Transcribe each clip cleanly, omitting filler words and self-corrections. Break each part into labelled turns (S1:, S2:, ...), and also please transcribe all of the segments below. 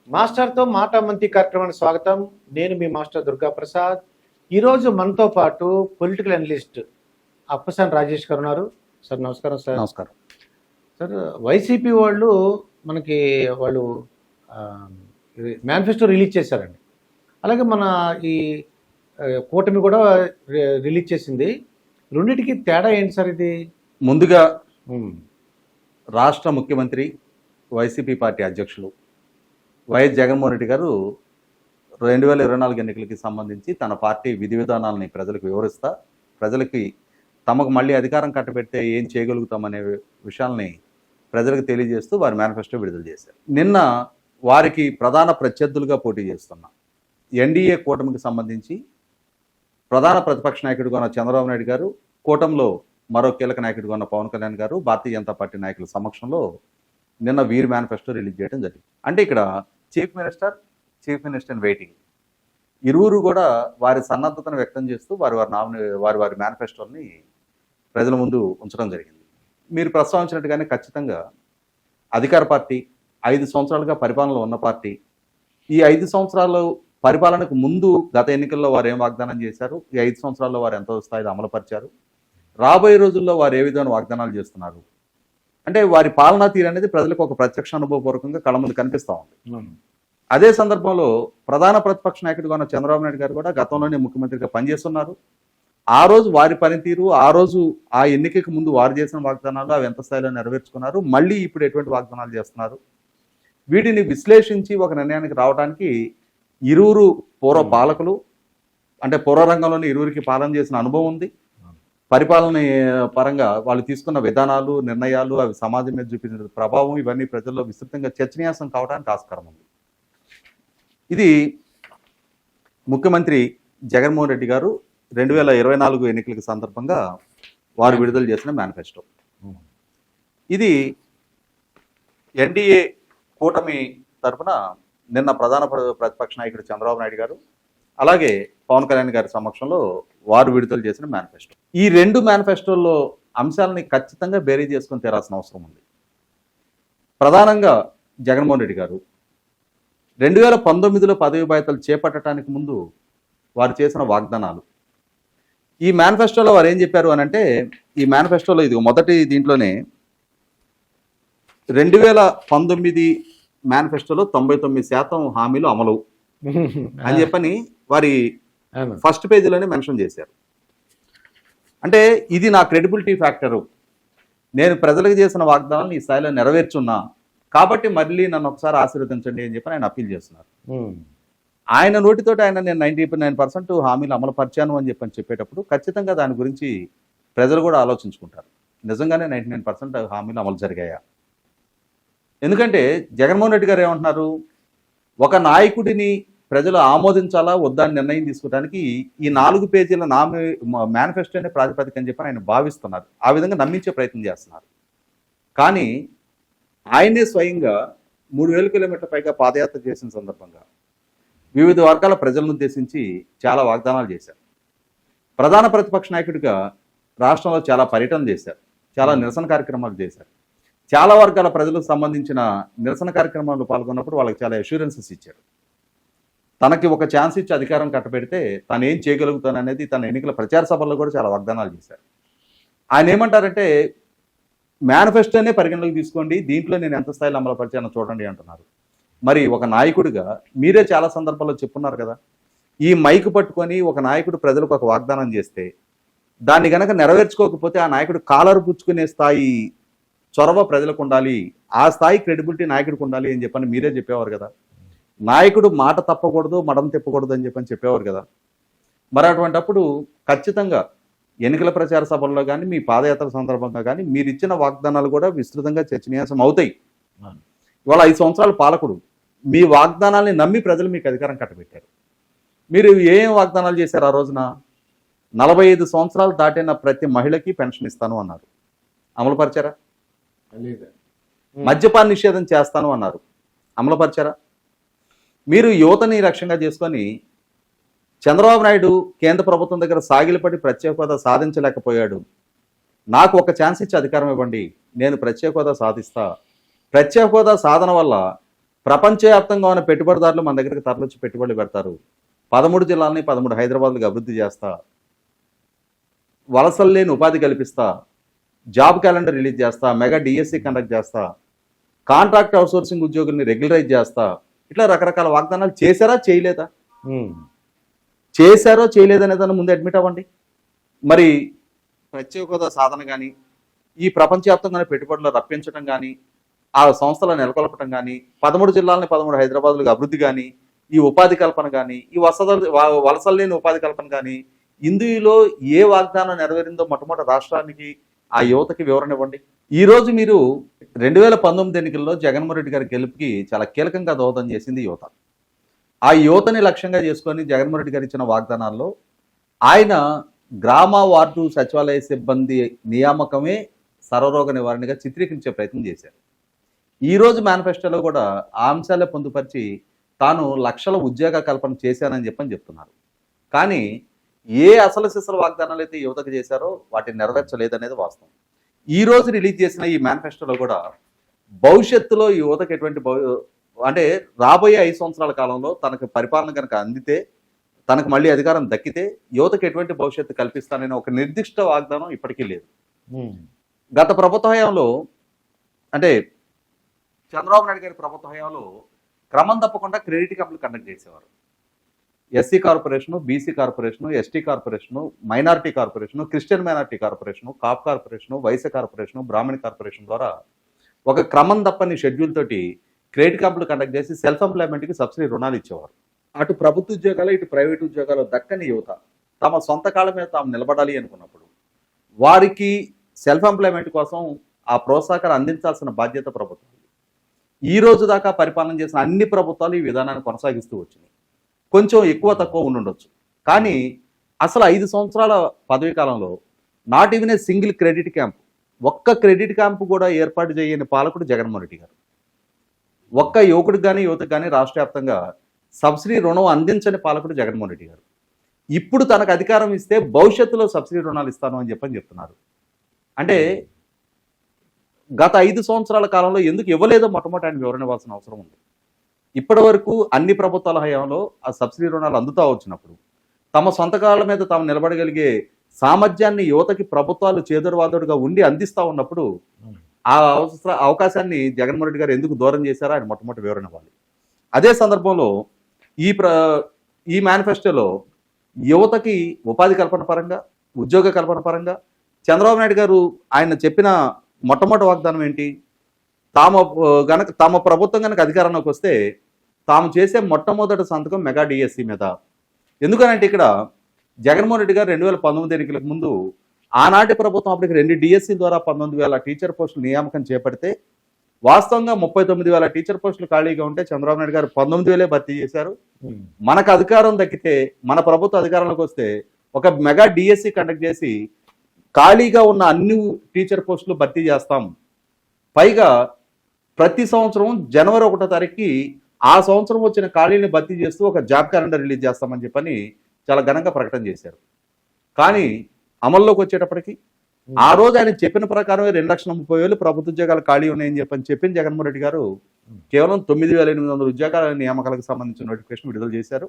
S1: మాస్టర్తో మాట మంతి కార్యక్రమానికి స్వాగతం. నేను మీ మాస్టర్ దుర్గా ప్రసాద్. ఈరోజు మనతో పాటు పొలిటికల్ అనలిస్ట్ అప్పసాని రాజేష్ గారు ఉన్నారు. సార్ నమస్కారం. సార్
S2: నమస్కారం.
S1: సార్, వైసీపీ వాళ్ళు వాళ్ళు మేనిఫెస్టో రిలీజ్ చేశారండి. అలాగే మన ఈ కూటమి కూడా రిలీజ్ చేసింది. రెండింటికి తేడా ఏంటి సార్? ఇది
S2: ముందుగా రాష్ట్ర ముఖ్యమంత్రి వైసీపీ పార్టీ అధ్యక్షులు వైఎస్ జగన్మోహన్ రెడ్డి గారు 2024 ఎన్నికలకి సంబంధించి తన పార్టీ విధి విధానాలని ప్రజలకు వివరిస్తా, ప్రజలకి తమకు మళ్ళీ అధికారం కట్టబెడితే ఏం చేయగలుగుతామనే విషయాల్ని ప్రజలకు తెలియజేస్తూ వారి మేనిఫెస్టో విడుదల చేశారు. నిన్న వారికి ప్రధాన ప్రత్యర్థులుగా పోటీ చేస్తున్న ఎన్డీఏ కూటమికి సంబంధించి ప్రధాన ప్రతిపక్ష నాయకుడిగా ఉన్న చంద్రబాబు నాయుడు గారు, కూటమిలో మరో కీలక నాయకుడిగా ఉన్న పవన్ కళ్యాణ్ గారు భారతీయ జనతా పార్టీ నాయకుల సమక్షంలో నిన్న వీరి మేనిఫెస్టో రిలీజ్ చేయడం జరిగింది. అంటే ఇక్కడ చీఫ్ మినిస్టర్ ఇన్ వెయిటింగ్ ఇరువురు కూడా వారి సన్నద్ధతను వ్యక్తం చేస్తూ వారి మేనిఫెస్టోని ప్రజల ముందు ఉంచడం జరిగింది. మీరు ప్రస్తావించినట్టుగానే ఖచ్చితంగా అధికార పార్టీ 5 సంవత్సరాలుగా పరిపాలనలో ఉన్న పార్టీ. ఈ 5 సంవత్సరాలు పరిపాలనకు ముందు గత ఎన్నికల్లో వారు ఏం వాగ్దానం చేశారు, ఈ 5 సంవత్సరాల్లో వారు ఎంతో స్థాయిలో అమలుపరిచారు, రాబోయే రోజుల్లో వారు ఏ విధమైన వాగ్దానాలు చేస్తున్నారు అంటే వారి పాలనా తీరు అనేది ప్రజలకు ఒక ప్రత్యక్ష అనుభవపూర్వకంగా కళ్ళ ముందు కనిపిస్తూ ఉంది. అదే సందర్భంలో ప్రధాన ప్రతిపక్ష నాయకుడిగా ఉన్న చంద్రబాబు నాయుడు గారు కూడా గతంలోనే ముఖ్యమంత్రిగా పనిచేస్తున్నారు. ఆ రోజు వారి పనితీరు, ఆ రోజు ఆ ఎన్నికకు ముందు వారు చేసిన వాగ్దానాలు అవి ఎంత స్థాయిలో నెరవేర్చుకున్నారు, మళ్ళీ ఇప్పుడు ఎటువంటి వాగ్దానాలు చేస్తున్నారు, వీటిని విశ్లేషించి ఒక నిర్ణయానికి రావడానికి ఇరువురు పూర్వ పాలకులు, అంటే పూర్వ రంగంలోని ఇరువురికి పాలన చేసిన అనుభవం ఉంది. పరిపాలన పరంగా వాళ్ళు తీసుకున్న విధానాలు, నిర్ణయాలు, అవి సమాజం మీద చూపించిన ప్రభావం, ఇవన్నీ ప్రజల్లో విస్తృతంగా చర్చనీయాంశం కావడానికి ఆస్కారం ఉంది. ఇది ముఖ్యమంత్రి జగన్మోహన్ రెడ్డి గారు 2024 ఎన్నికల సందర్భంగా వారు విడుదల చేసిన మేనిఫెస్టో. ఇది ఎన్డీఏ కూటమి తరఫున నిన్న ప్రధాన ప్రతిపక్ష నాయకుడు చంద్రబాబు నాయుడు గారు, అలాగే పవన్ కళ్యాణ్ గారి సమక్షంలో వారు విడుదల చేసిన మేనిఫెస్టో. ఈ 2 మేనిఫెస్టోల్లో అంశాలని ఖచ్చితంగా బేరీ చేసుకొని తీరాల్సిన అవసరం ఉంది. ప్రధానంగా జగన్మోహన్ రెడ్డి గారు 2019లో పదవి బాధ్యతలు చేపట్టడానికి ముందు వారు చేసిన వాగ్దానాలు, ఈ మేనిఫెస్టోలో వారు ఏం చెప్పారు అని అంటే, ఈ మేనిఫెస్టోలో ఇది మొదటి దీంట్లోనే 2019 మేనిఫెస్టోలో 99% హామీలు అమలు అని చెప్పని వారి ఫస్ట్ పేజీలోనే మెన్షన్ చేశారు. అంటే ఇది నా క్రెడిబిలిటీ ఫ్యాక్టరు, నేను ప్రజలకు చేసిన వాగ్దానాలను ఈ స్థాయిలో నెరవేర్చున్నా కాబట్టి మళ్ళీ నన్ను ఒకసారి ఆశీర్వదించండి అని చెప్పి ఆయన అప్పీల్ చేస్తున్నారు. ఆయన నోటితోటి ఆయన నేను 99% హామీలు అమలు పరిచాను అని చెప్పేటప్పుడు ఖచ్చితంగా దాని గురించి ప్రజలు కూడా ఆలోచించుకుంటారు, నిజంగానే 99% హామీలు అమలు జరిగాయా? ఎందుకంటే జగన్మోహన్ రెడ్డి గారు ఏమంటున్నారు, ఒక నాయకుడిని ప్రజలు ఆమోదించాలా వద్దా అని నిర్ణయం తీసుకోవడానికి ఈ 4 పేజీల మేనిఫెస్టోనే ప్రాతిపదిక అని చెప్పి ఆయన భావిస్తున్నారు. ఆ విధంగా నమ్మించే ప్రయత్నం చేస్తున్నారు. కానీ ఆయనే స్వయంగా 3000 కిలోమీటర్ల పైగా పాదయాత్ర చేసిన సందర్భంగా వివిధ వర్గాల ప్రజలను ఉద్దేశించి చాలా వాగ్దానాలు చేశారు. ప్రధాన ప్రతిపక్ష నాయకుడిగా రాష్ట్రంలో చాలా పర్యటనలు చేశారు, చాలా నిరసన కార్యక్రమాలు చేశారు. చాలా వర్గాల ప్రజలకు సంబంధించిన నిరసన కార్యక్రమాల్లో పాల్గొన్నప్పుడు వాళ్ళకి చాలా అష్యూరెన్సెస్ ఇచ్చారు. తనకి ఒక ఛాన్స్ ఇచ్చి అధికారం కట్టబెడితే తను ఏం చేయగలుగుతాననేది తన ఎన్నికల ప్రచార సభల్లో కూడా చాలా వాగ్దానాలు చేశారు. ఆయన ఏమంటారంటే, మేనిఫెస్టోనే పరిగణలోకి తీసుకోండి, దీంట్లో నేను ఎంత స్థాయిలో అమలుపరిచానో చూడండి అంటున్నారు. మరి ఒక నాయకుడిగా మీరే చాలా సందర్భాల్లో చెప్పున్నారు కదా, ఈ మైక్ పట్టుకొని ఒక నాయకుడు ప్రజలకు ఒక వాగ్దానం చేస్తే దాన్ని గనక నెరవేర్చుకోకపోతే ఆ నాయకుడు కాలరు పుచ్చుకునే స్థాయి చొరవ ప్రజలకు ఉండాలి, ఆ స్థాయి క్రెడిబిలిటీ నాయకుడికి ఉండాలి అని చెప్పని మీరే చెప్పేవారు కదా. నాయకుడు మాట తప్పకూడదు, మడం తిప్పకూడదు అని చెప్పేవారు కదా. మరి అటువంటప్పుడు ఖచ్చితంగా ఎన్నికల ప్రచార సభల్లో కానీ మీ పాదయాత్ర సందర్భంగా కానీ మీరు ఇచ్చిన వాగ్దానాలు కూడా విస్తృతంగా చర్చనీయాంశం అవుతాయి. ఇవాళ 5 సంవత్సరాల పాలకుడు, మీ వాగ్దానాల్ని నమ్మి ప్రజలు మీకు అధికారం కట్టబెట్టారు. మీరు ఏం వాగ్దానాలు చేశారు ఆ రోజున? 45 సంవత్సరాలు దాటిన ప్రతి మహిళకి పెన్షన్ ఇస్తాను అన్నారు, అమలుపరిచారా? మద్యపాన నిషేధం చేస్తాను అన్నారు, అమలుపరిచారా? మీరు యువతని లక్ష్యంగా చేసుకొని చంద్రబాబు నాయుడు కేంద్ర ప్రభుత్వం దగ్గర సాగిలపడి ప్రత్యేక హోదా సాధించలేకపోయాడు, నాకు ఒక ఛాన్స్ ఇచ్చి అధికారం ఇవ్వండి, నేను ప్రత్యేక హోదా సాధిస్తా, ప్రత్యేక హోదా సాధన వల్ల ప్రపంచవ్యాప్తంగా ఉన్న పెట్టుబడిదారులు మన దగ్గరికి తరలిచ్చి పెట్టుబడులు పెడతారు. 13 జిల్లాలని 13 హైదరాబాద్లకు అభివృద్ధి చేస్తా, వలసలు లేని ఉపాధి కల్పిస్తా, జాబ్ క్యాలెండర్ రిలీజ్ చేస్తా, మెగా డిఎస్సి కండక్ట్ చేస్తా, కాంట్రాక్ట్ అవుట్సోర్సింగ్ ఉద్యోగుల్ని రెగ్యులరైజ్ చేస్తా, ఇట్లా రకరకాల వాగ్దానాలు చేశారా చేయలేదా? చేశారో చేయలేదనేదాన్ని ముందు అడ్మిట్ అవ్వండి. మరి ప్రత్యేక హోదా సాధన కానీ, ఈ ప్రపంచవ్యాప్తంగా పెట్టుబడులు రప్పించడం కానీ, ఆ సంస్థలను నెలకొల్పడం కానీ, 13 జిల్లాలని 13 హైదరాబాద్లకు అభివృద్ధి కానీ, ఈ ఉపాధి కల్పన కానీ, ఈ వలసలు లేని ఉపాధి కల్పన కానీ, ఇందులో ఏ వాగ్దానం నెరవేరిందో మొట్టమొదటి రాష్ట్రానికి, ఆ యువతకి వివరణ ఇవ్వండి. ఈ రోజు మీరు 2019 ఎన్నికల్లో జగన్మోహన్ రెడ్డి గారి గెలుపుకి చాలా కీలకంగా దోహదం చేసింది యువత. ఆ యువతని లక్ష్యంగా చేసుకొని జగన్మోహన్ రెడ్డి గారు ఇచ్చిన వాగ్దానాల్లో ఆయన గ్రామ వార్డు సచివాలయ సిబ్బంది నియామకమే సర్వరోగ నివారణగా చిత్రీకరించే ప్రయత్నం చేశారు. ఈ రోజు మేనిఫెస్టోలో కూడా ఆ అంశాలే పొందుపరిచి తాను లక్షల ఉద్యోగ కల్పన చేశానని చెప్తున్నారు. కానీ ఏ అసలు సిసలు వాగ్దానాలు అయితే యువతకు చేశారో వాటిని నెరవేర్చలేదనేది వాస్తవం. ఈ రోజు రిలీజ్ చేసిన ఈ మేనిఫెస్టోలో కూడా భవిష్యత్తులో యువతకు ఎటువంటి అంటే రాబోయే 5 సంవత్సరాల కాలంలో తనకు పరిపాలన కనుక అందితే, తనకు మళ్ళీ అధికారం దక్కితే యువతకు ఎటువంటి భవిష్యత్తు కల్పిస్తానని ఒక నిర్దిష్ట వాగ్దానం ఇప్పటికీ లేదు. గత ప్రభుత్వ హయాంలో, అంటే చంద్రబాబు నాయుడు గారి ప్రభుత్వ హయాంలో క్రమం తప్పకుండా క్రెడిట్ క్యాంపులు కండక్ట్ చేసేవారు. SC corporation, BC corporation, ST corporation, minority corporation, Christian minority corporation, Kapu corporation, Vysya corporation, Brahmana corporation ద్వారా ఒక క్రమం తప్పని షెడ్యూల్ తోటి క్రెడిట్ క్యాంపులు కండక్ట్ చేసి సెల్ఫ్ ఎంప్లాయ్మెంట్కి సబ్సిడీ రుణాలు ఇచ్చేవారు. అటు ప్రభుత్వ ఉద్యోగాలు, ఇటు ప్రైవేట్ ఉద్యోగాలు దక్కని యువత తమ సొంత కాళ్ళ మీద తాము నిలబడాలి అనుకున్నప్పుడు వారికి సెల్ఫ్ ఎంప్లాయ్మెంట్ కోసం ఆ ప్రోత్సాహకాలు అందించాల్సిన బాధ్యత ప్రభుత్వం. ఈ రోజు దాకా పరిపాలన చేసిన అన్ని ప్రభుత్వాలు ఈ విధానాన్ని కొనసాగిస్తూ వచ్చినాయి. కొంచెం ఎక్కువ తక్కువ ఉండుండొచ్చు, కానీ అసలు 5 సంవత్సరాల పదవీ కాలంలో not even a single credit camp, ఒక్క క్రెడిట్ క్యాంపు కూడా ఏర్పాటు చేయని పాలకుడు జగన్మోహన్ రెడ్డి గారు. ఒక్క యువకుడికి కానీ యువతకు కానీ రాష్ట్ర వ్యాప్తంగా సబ్సిడీ రుణం అందించని పాలకుడు జగన్మోహన్ రెడ్డి గారు. ఇప్పుడు తనకు అధికారం ఇస్తే భవిష్యత్తులో సబ్సిడీ రుణాలు ఇస్తాను అని చెప్తున్నారు. అంటే గత 5 సంవత్సరాల కాలంలో ఎందుకు ఇవ్వలేదో మొట్టమొదటి ఆయన వివరణ ఇవ్వాల్సిన అవసరం ఉంది. ఇప్పటి వరకు అన్ని ప్రభుత్వాల హయాంలో ఆ సబ్సిడీ రుణాలు అందుతూ వచ్చినప్పుడు తమ సొంత కాళ్ళ మీద తాము నిలబడగలిగే సామర్థ్యాన్ని యువతకి ప్రభుత్వాలు చేదోడువాదోడుగా ఉండి అందిస్తూ ఉన్నప్పుడు ఆ అవకాశాన్ని జగన్మోహన్ రెడ్డి గారు ఎందుకు దూరం చేశారో ఆయన మొట్టమొదటి వివరణ ఇవ్వాలి. అదే సందర్భంలో ఈ మేనిఫెస్టోలో యువతకి ఉపాధి కల్పన పరంగా, ఉద్యోగ కల్పన పరంగా చంద్రబాబు నాయుడు గారు ఆయన చెప్పిన మొట్టమొదటి వాగ్దానం ఏంటి? తమ ప్రభుత్వం కనుక అధికారంలోకి వస్తే తాము చేసే మొట్టమొదటి సంతకం మెగా డిఎస్సి మీద. ఎందుకనంటే ఇక్కడ జగన్మోహన్ రెడ్డి గారు 2019 ఎన్నికలకు ముందు ఆనాటి ప్రభుత్వం అప్పటికి 2 డిఎస్సి ద్వారా 19,000 టీచర్ పోస్టులు నియామకం చేపడితే వాస్తవంగా 39,000 టీచర్ పోస్టులు ఖాళీగా ఉంటే చంద్రబాబు నాయుడు గారు 19,000 భర్తీ చేశారు. మనకు అధికారం దక్కితే, మన ప్రభుత్వ అధికారంలోకి వస్తే ఒక మెగా డిఎస్సి కండక్ట్ చేసి ఖాళీగా ఉన్న అన్ని టీచర్ పోస్టులు భర్తీ చేస్తాం. పైగా ప్రతి సంవత్సరం జనవరి 1వ తారీఖుకి ఆ సంవత్సరం వచ్చిన ఖాళీని భర్తీ చేస్తూ ఒక జాబ్ క్యాలెండర్ రిలీజ్ చేస్తామని చెప్పని చాలా ఘనంగా ప్రకటన చేశారు. కానీ అమల్లోకి వచ్చేటప్పటికి ఆ రోజు ఆయన చెప్పిన ప్రకారమే 2,30,000 ప్రభుత్వ ఉద్యోగాలు ఖాళీ ఉన్నాయని చెప్పిన జగన్మోహన్ రెడ్డి గారు కేవలం 9,800 ఉద్యోగాల నియామకాలకు సంబంధించిన నోటిఫికేషన్ విడుదల చేశారు.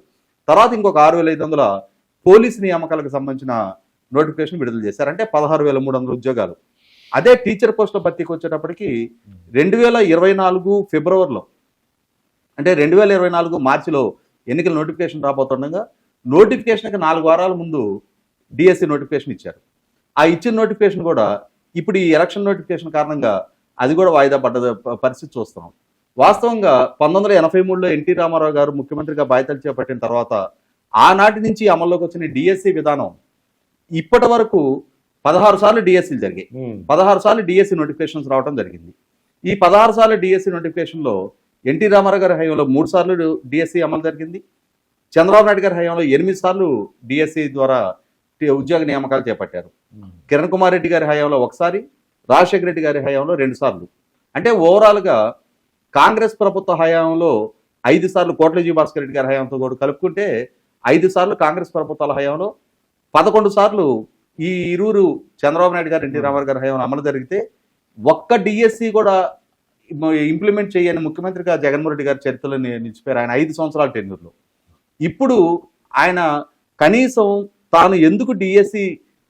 S2: తర్వాత ఇంకొక 6,500 పోలీసు నియామకాలకు సంబంధించిన నోటిఫికేషన్ విడుదల చేశారు. అంటే 16,300 ఉద్యోగాలు. అదే టీచర్ పోస్టుల భర్తీకి వచ్చేటప్పటికి 2024 ఫిబ్రవరిలో, అంటే 2024 మార్చిలో ఎన్నికల నోటిఫికేషన్ రాబోతుండగా నోటిఫికేషన్కి 4 వారాల ముందు డిఎస్సి నోటిఫికేషన్ ఇచ్చారు. ఆ ఇచ్చిన నోటిఫికేషన్ కూడా ఇప్పుడు ఈ ఎలక్షన్ నోటిఫికేషన్ కారణంగా అది కూడా వాయిదా పడ్డ పరిస్థితి చూస్తున్నాం. వాస్తవంగా 1983లో ఎన్టీ రామారావు గారు ముఖ్యమంత్రిగా బాధ్యతలు చేపట్టిన తర్వాత ఆనాటి నుంచి అమల్లోకి వచ్చిన డిఎస్సి విధానం ఇప్పటి వరకు 16 సార్లు డిఎస్సీలు జరిగాయి. 16 సార్లు డిఎస్సి నోటిఫికేషన్స్ రావడం జరిగింది. ఈ 16 సార్లు డిఎస్సి నోటిఫికేషన్లో ఎన్టీ రామారావు గారి హయాంలో 3 సార్లు డిఎస్సి అమలు జరిగింది. చంద్రబాబు నాయుడు గారి హయాంలో 8 సార్లు డిఎస్సి ద్వారా ఉద్యోగ నియామకాలు చేపట్టారు. కిరణ్ కుమార్ రెడ్డి గారి హయాంలో 1 సారి, రాజశేఖర రెడ్డి గారి హయాంలో 2 సార్లు. అంటే ఓవరాల్గా కాంగ్రెస్ ప్రభుత్వ హయాంలో 5 సార్లు, కోట్లజీ భాస్కర్ రెడ్డి గారి హయాంతో కూడా కలుపుకుంటే 5 సార్లు కాంగ్రెస్ ప్రభుత్వాల హయాంలో, 11 సార్లు ఈ ఇరువురు చంద్రబాబు నాయుడు గారు, ఎన్టీ రామారావు గారి హయాంలో అమలు జరిగితే ఒక్క డిఎస్సి కూడా ఇంప్లిమెంట్ చేయని ముఖ్యమంత్రిగా జగన్మోహన్ రెడ్డి గారి చరిత్రలో నిలిచిపోయారు ఆయన 5 సంవత్సరాల టెన్యూర్లో. ఇప్పుడు ఆయన కనీసం తాను ఎందుకు డిఎస్సి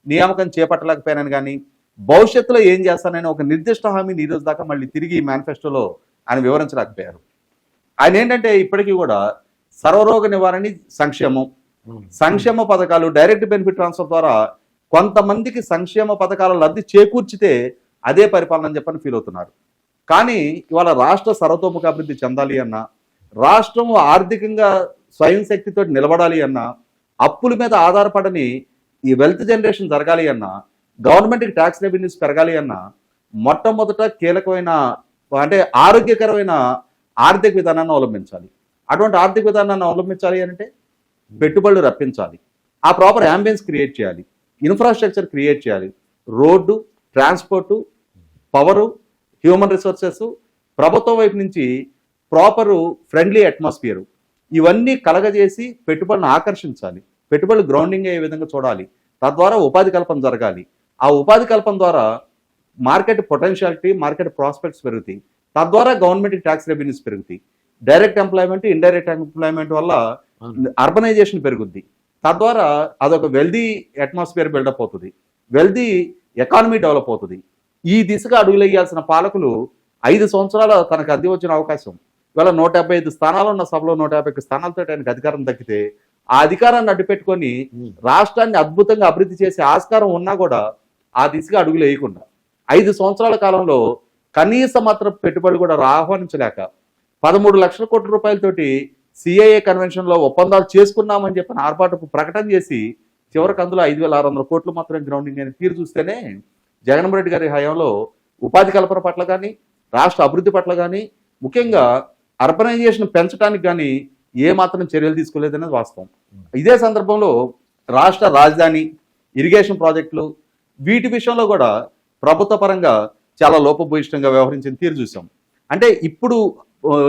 S2: నియామకం చేపట్టలేకపోయానని కానీ భవిష్యత్తులో ఏం చేస్తానని ఒక నిర్దిష్ట హామీని ఈ రోజు దాకా మళ్ళీ తిరిగి మేనిఫెస్టోలో ఆయన వివరించలేకపోయారు. ఆయన ఏంటంటే ఇప్పటికీ కూడా సర్వరోగ నివారణ సంక్షేమ పథకాలు డైరెక్ట్ బెనిఫిట్ ట్రాన్స్ఫర్ ద్వారా కొంతమందికి సంక్షేమ పథకాల లబ్ధి చేకూర్చితే అదే పరిపాలన అని చెప్పని ఫీల్ అవుతున్నారు. కానీ ఇవాళ రాష్ట్ర సర్వతోముఖ అభివృద్ధి చెందాలి అన్నా, రాష్ట్రం ఆర్థికంగా స్వయం శక్తితో నిలబడాలి అన్నా, అప్పుల మీద ఆధారపడని ఈ వెల్త్ జనరేషన్ జరగాలి అన్నా, గవర్నమెంట్కి ట్యాక్స్ రెవెన్యూస్ పెరగాలి అన్నా, మొట్టమొదట కీలకమైన అంటే ఆరోగ్యకరమైన ఆర్థిక విధానాన్ని అవలంబించాలి. అటువంటి ఆర్థిక విధానాన్ని అవలంబించాలి అంటే పెట్టుబడులు రప్పించాలి, ఆ ప్రాపర్ అంబియన్స్ క్రియేట్ చేయాలి, ఇన్ఫ్రాస్ట్రక్చర్ క్రియేట్ చేయాలి, road, transport, power, human resources, ప్రభుత్వం వైపు నుంచి ప్రాపరు ఫ్రెండ్లీ అట్మాస్ఫియర్ ఇవన్నీ కలగజేసి పెట్టుబడులను ఆకర్షించాలి, పెట్టుబడులు గ్రౌండింగ్ అయ్యే విధంగా చూడాలి. తద్వారా ఉపాధి కల్పన జరగాలి. ఆ ఉపాధి కల్పన ద్వారా మార్కెట్ పొటెన్షియాలిటీ, మార్కెట్ ప్రాస్పెక్ట్స్ పెరుగుతాయి. తద్వారా గవర్నమెంట్కి ట్యాక్స్ రెవెన్యూస్ పెరుగుతాయి. డైరెక్ట్ ఎంప్లాయ్మెంట్, ఇండైరెక్ట్ ఎంప్లాయ్మెంట్ వల్ల అర్బనైజేషన్ పెరుగుద్ది. తద్వారా అదొక వెల్దీ అట్మాస్ఫియర్ బిల్డప్ అవుతుంది, వెల్దీ ఎకానమీ డెవలప్ అవుతుంది. ఈ దిశగా అడుగులేయాల్సిన పాలకులు 5 సంవత్సరాల తనకు అద్దె వచ్చిన అవకాశం, ఇవాళ 175 స్థానాలు ఉన్న సభలో 150 స్థానాలతో ఆయనకు అధికారం దక్కితే ఆ అధికారాన్ని అడ్డుపెట్టుకొని రాష్ట్రాన్ని అద్భుతంగా అభివృద్ధి చేసే ఆస్కారం ఉన్నా కూడా ఆ దిశగా అడుగులు వేయకుండా 5 సంవత్సరాల కాలంలో కనీస మాత్రం పెట్టుబడి కూడా ఆహ్వానించలేక 13 లక్షల కోట్ల రూపాయలతోటి సిఐఏ కన్వెన్షన్లో ఒప్పందాలు చేసుకున్నామని చెప్పిన ఆర్పాటపు ప్రకటన చేసి చివరికి అందులో 5,600 కోట్లు మాత్రమే గ్రౌండింగ్ అని తీరు చూస్తేనే జగన్మోహన్ రెడ్డి గారి హయాంలో ఉపాధి కల్పన పట్ల కానీ, రాష్ట్ర అభివృద్ధి పట్ల కానీ, ముఖ్యంగా అర్బనైజేషన్ పెంచడానికి కానీ ఏమాత్రం చర్యలు తీసుకోలేదనేది వాస్తవం. ఇదే సందర్భంలో రాష్ట్ర రాజధాని, ఇరిగేషన్ ప్రాజెక్టులు వీటి విషయంలో కూడా ప్రభుత్వ పరంగా చాలా లోపభూయిష్టంగా వ్యవహరించిన తీరు చూసాం. అంటే ఇప్పుడు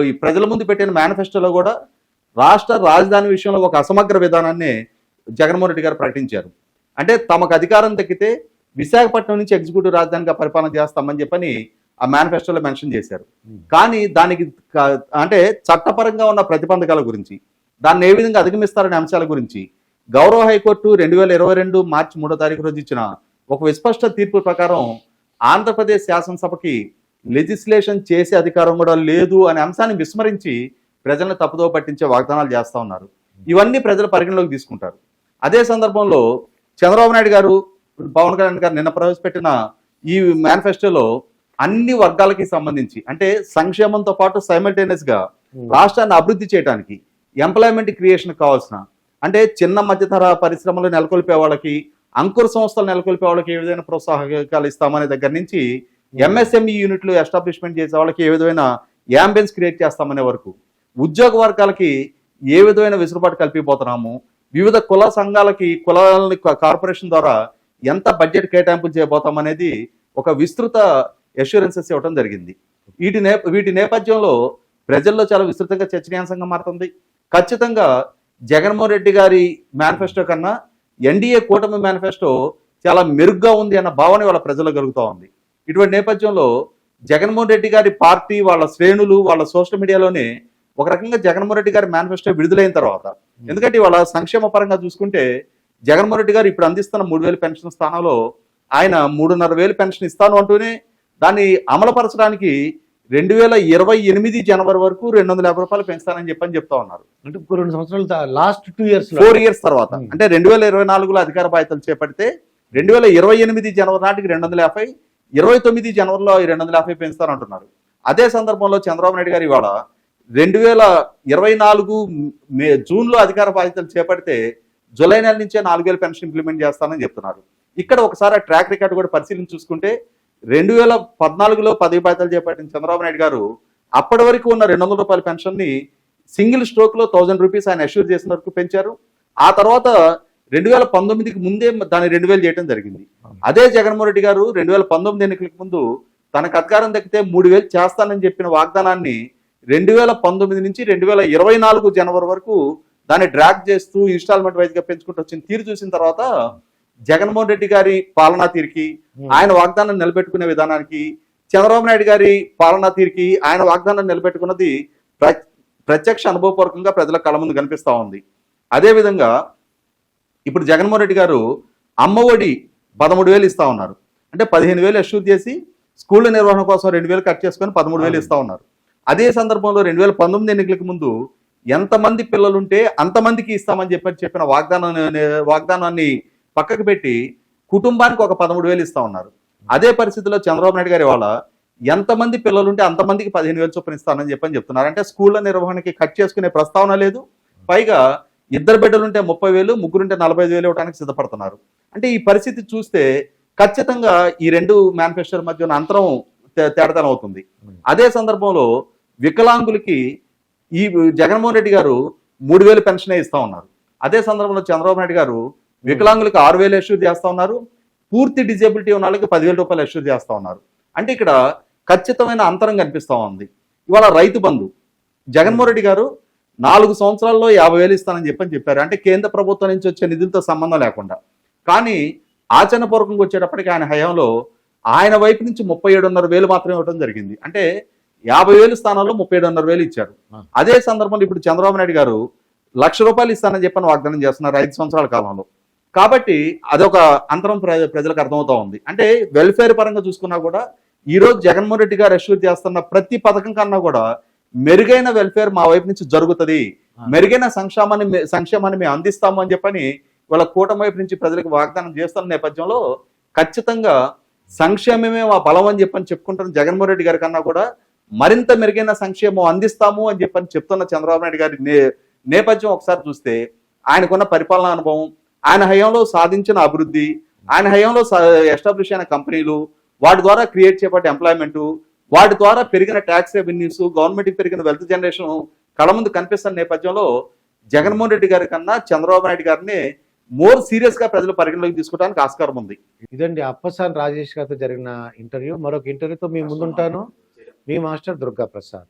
S2: ఈ ప్రజల ముందు పెట్టిన మేనిఫెస్టోలో కూడా రాష్ట్ర రాజధాని విషయంలో ఒక అసమగ్ర విధానాన్ని జగన్మోహన్ రెడ్డి గారు ప్రకటించారు. అంటే తమకు అధికారం దక్కితే విశాఖపట్నం నుంచి ఎగ్జిక్యూటివ్ రాజధానిగా పరిపాలన చేస్తామని చెప్పని ఆ మేనిఫెస్టోలో మెన్షన్ చేశారు. కానీ దానికి అంటే చట్టపరంగా ఉన్న ప్రతిబంధకాల గురించి, దాన్ని ఏ విధంగా అధిగమిస్తారనే అంశాల గురించి గౌరవ హైకోర్టు 2022 మార్చి 3వ తారీఖు రోజు ఇచ్చిన ఒక విస్పష్ట తీర్పు ప్రకారం ఆంధ్రప్రదేశ్ శాసనసభకి లెజిస్లేషన్ చేసే అధికారం కూడా లేదు అనే అంశాన్ని విస్మరించి ప్రజలను తప్పుదోవ పట్టించే వాగ్దానాలు చేస్తూ ఉన్నారు. ఇవన్నీ ప్రజలు పరిగణలోకి తీసుకుంటారు. అదే సందర్భంలో చంద్రబాబు నాయుడు గారు, పవన్ కళ్యాణ్ గారు నిన్న ప్రవేశపెట్టిన ఈ మేనిఫెస్టోలో అన్ని వర్గాలకి సంబంధించి అంటే సంక్షేమంతో పాటు సైమల్టేనియస్ గా రాష్ట్రాన్ని అభివృద్ధి చేయడానికి, ఎంప్లాయ్మెంట్ క్రియేషన్ కావాల్సిన అంటే చిన్న మధ్యతర పరిశ్రమలు నెలకొల్పే వాళ్ళకి, అంకుర సంస్థలు నెలకొల్పే వాళ్ళకి ఏ విధమైన ప్రోత్సాహకాలు ఇస్తామనే దగ్గర నుంచి ఎంఎస్ఎంఈ యూనిట్లు ఎస్టాబ్లిష్మెంట్ చేసే వాళ్ళకి ఏ విధమైన యాంబియన్స్ క్రియేట్ చేస్తామనే వరకు, ఉద్యోగ వర్గాలకి ఏ విధమైన వెసులుబాటు కల్పిపోతున్నాము, వివిధ కుల సంఘాలకి కులాలని కార్పొరేషన్ ద్వారా ఎంత బడ్జెట్ కేటాయింపులు చేయబోతామనేది ఒక విస్తృత అష్యూరెన్సెస్ ఇవ్వడం జరిగింది. వీటి నేపథ్యంలో ప్రజల్లో చాలా విస్తృతంగా చర్చనీయాంశంగా మారుతుంది. ఖచ్చితంగా జగన్మోహన్ రెడ్డి గారి మేనిఫెస్టో కన్నా ఎన్డీఏ కూటమి మేనిఫెస్టో చాలా మెరుగ్గా ఉంది అన్న భావన వాళ్ళ ప్రజల్లో కలుగుతూ ఉంది. ఇటువంటి నేపథ్యంలో జగన్మోహన్ రెడ్డి గారి పార్టీ, వాళ్ళ శ్రేణులు, వాళ్ళ సోషల్ మీడియాలోనే ఒక రకంగా జగన్మోహన్ రెడ్డి గారి మేనిఫెస్టో విడుదలైన తర్వాత, ఎందుకంటే వాళ్ళ సంక్షేమ పరంగా చూసుకుంటే జగన్మోహన్ రెడ్డి గారు ఇప్పుడు అందిస్తున్న 3,000 పెన్షన్ స్థానంలో ఆయన 3,500 పెన్షన్ ఇస్తాను అంటూనే దాన్ని అమలుపరచడానికి 2028 జనవరి వరకు 250 రూపాయలు పెంచుతానని చెప్తా ఉన్నారు.
S1: అంటే 2 సంవత్సరాలు లాస్ట్ 2 ఇయర్స్
S2: 4 ఇయర్స్ తర్వాత అంటే 2024లో అధికార బాధ్యతలు చేపడితే 2028 జనవరి నాటికి 250, 29 జనవరిలో 250 పెంచుతారంటున్నారు. అదే సందర్భంలో చంద్రబాబు నాయుడు గారు ఇవాళ 2024 జూన్లో అధికార బాధ్యతలు చేపడితే జూలై నెల నుంచే 4,000 పెన్షన్ ఇంప్లిమెంట్ చేస్తానని చెప్తున్నారు. ఇక్కడ ఒకసారి ట్రాక్ రికార్డు కూడా పరిశీలించి చూసుకుంటే 2014లో పదవి బాధ్యతలు చేపట్టిన చంద్రబాబు నాయుడు గారు అప్పటి వరకు ఉన్న 200 రూపాయల పెన్షన్ ని సింగిల్ స్ట్రోక్ లో 1000 రూపీస్ ఆయన అష్యూర్ చేసిన వరకు పెంచారు. ఆ తర్వాత 2019కి ముందే దాన్ని 2,000 చేయడం జరిగింది. అదే జగన్మోహన్ రెడ్డి గారు 2019 ఎన్నికలకు ముందు తనకు అధికారం దక్కితే 3,000 చేస్తానని చెప్పిన వాగ్దానాన్ని 2019 నుంచి 2024 జనవరి వరకు దాన్ని డ్రాగ్ చేస్తూ ఇన్స్టాల్మెంట్ వైజ్ గా పెంచుకుంటూ వచ్చిన తీరు చూసిన తర్వాత జగన్మోహన్ రెడ్డి గారి పాలనా తీరుకి, ఆయన వాగ్దానం నిలబెట్టుకునే విధానానికి చంద్రబాబు నాయుడు గారి పాలనా తీరుకి ఆయన వాగ్దానం నిలబెట్టుకున్నది ప్రత్యక్ష అనుభవపూర్వకంగా ప్రజల కళ్ళ ముందు కనిపిస్తా ఉంది. అదేవిధంగా ఇప్పుడు జగన్మోహన్ రెడ్డి గారు అమ్మఒడి 13,000 ఇస్తా ఉన్నారు. అంటే 15,000 అష్యూర్ చేసి స్కూళ్ళ నిర్వహణ కోసం 2,000 కట్ చేసుకొని 13,000 ఇస్తా ఉన్నారు. అదే సందర్భంలో 2019 ఎన్నికలకు ముందు ఎంతమంది పిల్లలుంటే అంతమందికి ఇస్తామని చెప్పిన వాగ్దానాన్ని పక్కకు పెట్టి కుటుంబానికి ఒక 13,000 ఇస్తా ఉన్నారు. అదే పరిస్థితిలో చంద్రబాబు నాయుడు గారి వాళ్ళ ఎంతమంది పిల్లలుంటే అంతమందికి 15,000 చొప్పున ఇస్తానని చెప్తున్నారు. అంటే స్కూళ్ళ నిర్వహణకి కట్ చేసుకునే ప్రస్తావన లేదు. పైగా 2 బిడ్డలుంటే 30,000, ముగ్గురుంటే 45,000 ఇవ్వడానికి సిద్ధపడుతున్నారు. అంటే ఈ పరిస్థితి చూస్తే ఖచ్చితంగా ఈ రెండు మేనిఫెస్టోల మధ్య ఉన్న అంతరం తేడతనం అవుతుంది. అదే సందర్భంలో వికలాంగులకి ఈ జగన్మోహన్ రెడ్డి గారు 3,000 పెన్షనే ఇస్తా ఉన్నారు. అదే సందర్భంలో చంద్రబాబు నాయుడు గారు వికలాంగులకు 6,000 అష్యూర్ చేస్తా ఉన్నారు. పూర్తి డిజేబిలిటీ ఉన్న వాళ్ళకి 10,000 రూపాయలు అష్యూర్ చేస్తా ఉన్నారు. అంటే ఇక్కడ ఖచ్చితమైన అంతరం కనిపిస్తా ఉంది. ఇవాళ రైతు బంధు జగన్మోహన్ రెడ్డి గారు 4 సంవత్సరాల్లో 50,000 ఇస్తానని చెప్పారు. అంటే కేంద్ర ప్రభుత్వం నుంచి వచ్చే నిధులతో సంబంధం లేకుండా. కానీ ఆచరణపూర్వకంగా వచ్చేటప్పటికి ఆయన హయాంలో ఆయన వైపు నుంచి 37,500 మాత్రమే ఇవ్వడం జరిగింది. అంటే 50,000 స్థానాల్లో 37,500 ఇచ్చారు. అదే సందర్భంలో ఇప్పుడు చంద్రబాబు నాయుడు గారు ₹1,00,000 ఇస్తానని చెప్పని వాగ్దానం చేస్తున్నారు 5 సంవత్సరాల కాలంలో. కాబట్టి అదొక అంతరం ప్రజలకు అర్థమవుతా ఉంది. అంటే వెల్ఫేర్ పరంగా చూసుకున్నా కూడా ఈ రోజు జగన్మోహన్ రెడ్డి గారు అష్యూర్ చేస్తున్న ప్రతి పథకం కన్నా కూడా మెరుగైన వెల్ఫేర్ మా వైపు నుంచి జరుగుతుంది, మెరుగైన సంక్షేమాన్ని మేము అందిస్తాము అని చెప్పని వాళ్ళ కూటమి వైపు నుంచి ప్రజలకు వాగ్దానం చేస్తున్న నేపథ్యంలో ఖచ్చితంగా సంక్షేమమే మా బలం అని చెప్పుకుంటున్న జగన్మోహన్ రెడ్డి గారి కన్నా కూడా మరింత మెరుగైన సంక్షేమం అందిస్తాము అని చెప్తున్న చంద్రబాబు నాయుడు గారి నేపథ్యం ఒకసారి చూస్తే ఆయనకున్న పరిపాలనా అనుభవం, ఆయన హయాంలో సాధించిన అభివృద్ధి, ఆయన హయాంలో ఎస్టాబ్లిష్ అయిన కంపెనీలు, వాటి ద్వారా క్రియేట్ చేయబడ్డ ఎంప్లాయ్మెంట్, వాటి ద్వారా పెరిగిన ట్యాక్స్ రెవెన్యూస్, గవర్నమెంట్కి పెరిగిన వెల్త్ జనరేషన్ కళ ముందు కనిపిస్తున్న నేపథ్యంలో జగన్మోహన్ రెడ్డి గారి కన్నా చంద్రబాబు నాయుడు గారిని మోర్ సీరియస్ గా ప్రజలు పరిగణలోకి తీసుకోవడానికి ఆస్కారం ఉంది.
S1: ఇదండి అప్పసాని రాజేష్ గారితో జరిగిన ఇంటర్వ్యూ. మరొక ఇంటర్వ్యూతో మీ ముందుంటాను. మీ మాస్టర్ దుర్గా ప్రసాద్.